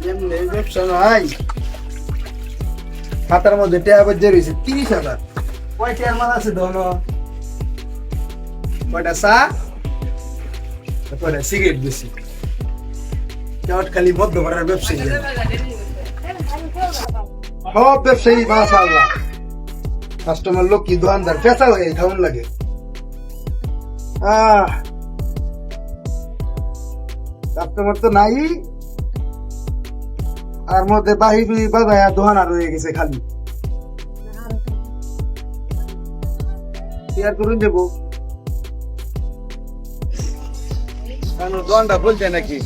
এমনি ব্যবসা নাই। খাতার মধ্যে টাকা বাজে রয়েছে 30,000। কয়টা আর মাল আছে ধন? কয়টা চা, কয়টা সিগারেট বেশি। কেমন খালি মধ্যপাড়ার ব্যবসায়ী, সব ব্যবসায়ী মাশাআল্লাহ। কাস্টমার লোক কি দোকানদার পেঁচা হয়ে কেমন লাগে। কাস্টমার তো নাই, আর মধ্যে বাহিবি বাজায় দোকান আর রয়ে গেছে খালি। শেয়ার করুন দেবো কেন দোকানটা বলছে নাকি?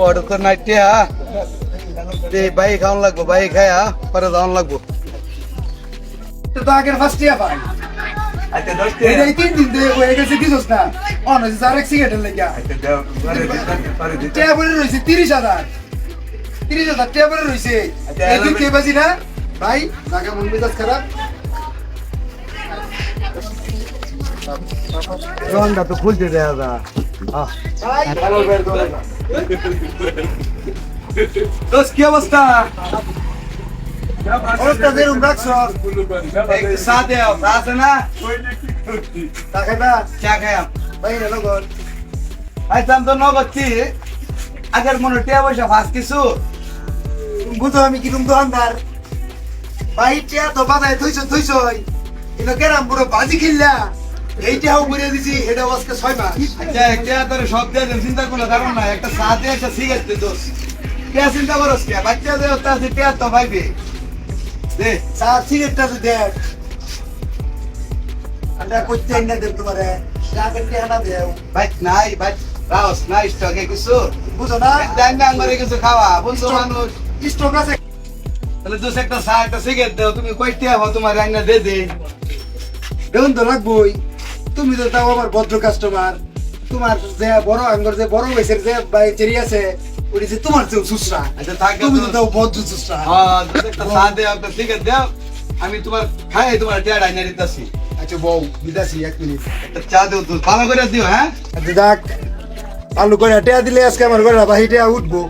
ওটা তো নাই টিয়া, বাই খাওয়ান লাগবো, বাই খায়া পরে দাওয়ান লাগবো। তো আগের ফার্স্ট টিয়া পাই এটাই 3 দিন ধরে হয়ে গেছে দিছস না। অন হইছে আর এক সিগারেটের লাগা টিয়া বলে রইছে 30,000। 30,000 টিয়া বলে রইছে। এদিন কে বাজি না ভাই, জায়গা মন মেজাজ খারাপ। দোকানটা তো খুলতে দেয়া যা। ভালো বের করে দোস্ত, কি অবস্থা? অবস্থা যেরকম রাখছো সাথে আছে না? চা খাইবা? চা খাইম ভাই নগদ। আইতাম তো নগদছি আগের মনে টিয়া পয়সা ফাঁস কিছু বুঝো। আমি কিরম দোকানদার ভাই, টিয়া তো বাজায় থইছ এটা কেরাম পুরো বাজি খেললা। এইটাও করে দিছি, এটা আজকে 6 মাস। আচ্ছা একটা তোর সব দিয়ে চিন্তা কোনো কারণ নাই। একটা চা দিয়ে একটা সিগারেট দে দোষ, কে চিন্তা করস কে? বাচ্চা দে ওটা আছে টিয়া তো ভাইবে দে চা সিগারেটটা তো দেখ। আমরা কইতে না দেব তোমারে চা করতে না দেও ভাই। নাই ভাই রাউস নাই স্টকে কিছু বুঝো না। টাইম না আমারে কিছু খাওয়া বুঝছো মানুষ স্টক আছে। তাহলে দোষ একটা চা একটা সিগারেট দাও। তুমি কইতে হবো তোমার রান্না দে দে দেখুন তো লাগবই। তুমি তো তাও আমার ভদ্র কাস্টমার। তোমার যে বড় আঙ্গর যে বড় বয়সের যে চেরি আছে ওই যে তোমার যে সুসরা। আচ্ছা থাক, তুমি তো তাও ভদ্র সুসরা। হ্যাঁ একটা চা দে একটা সিগারেট দাও, আমি তোমার খাই তোমার টিয়া রান্না দিতাছি। আচ্ছা বউ দিতাছি 1 মিনিট। একটা চা দাও তো ভালো করে দিও। হ্যাঁ আচ্ছা যাক, আলু করে টিয়া দিলে আজকে আমার ঘরে বাহিটা উঠবো।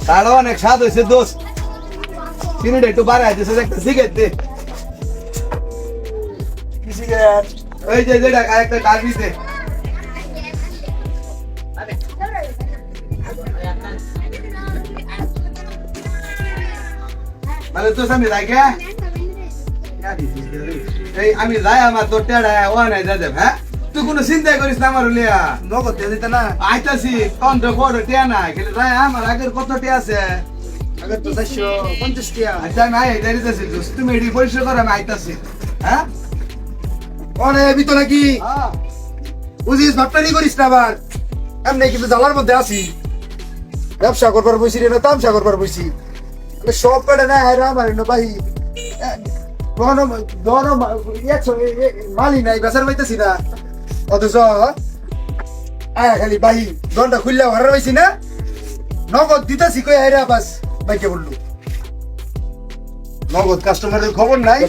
তাড়া অনেক স্বাদ হয়েছে দোস্ত, চিনিটা একটু বাড়াই দিয়েছে। একটা সিগারেট দে। কি সিগারেট? ওই যে যেটা একটা কার্বিতে। মানে তো আমি যাই কে এই আমি যাই আমার তোর টেড়া ও নাই যা দেব। হ্যাঁ তুই কোনো চিন্তাই করিস না, আমার লিয়া নগদ দিয়ে দিতে না। আইতাছি কন্ট বড় টিয়া না খেলে যাই। আমার আগের কত টিয়া আছে? আগের তো 450 টিয়া। আচ্ছা আমি আই যাইতাছি, তুমি এডি পরিষ্কার করো, আমি আইতাছি। হ্যাঁ ওরে এবি তো নাকি বুঝিস ভাবটারি করিস না আবার। এমনি কিন্তু জ্বালার মধ্যে আছি। ব্যবসা করবার বসি রে না তামসা করবার বসি। সব কটা না হ্যাঁ আমার ভাই মালি নাই বেচার পাইতেছি না। অথচ আয়া খালি বাহি দনটা খুললে ঘরে পাইছি না। নগদ দিতেছি কই আইরা বাস বাইকে বললো নগদ। কাস্টমারের খবর নাই।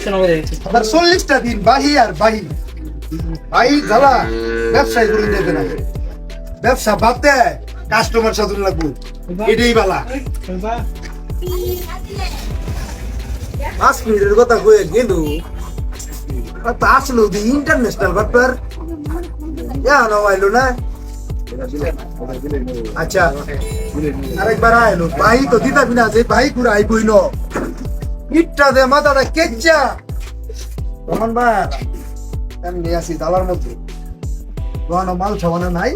আবার 40টা দিন বাহি আর বাহি বাহি জ্বালা। ব্যবসায় করে দেবে না, ব্যবসা বাদ দেয় কাস্টমার সাধন লাগবো, এটাই বালা। 5 মিনিটের কথা কয়ে গেল আসলো ইন্টারন্যাশনাল ব্যাপার আইলো না। আচ্ছা আরেকবার আইলো ভাই তো দিতাবি না যে ভাই পুরো আইবই ন ইটটা দে মাথাটা কেচ্চা তখন বা এমনি আসি দালার মধ্যে মাল ছাবানো নাই।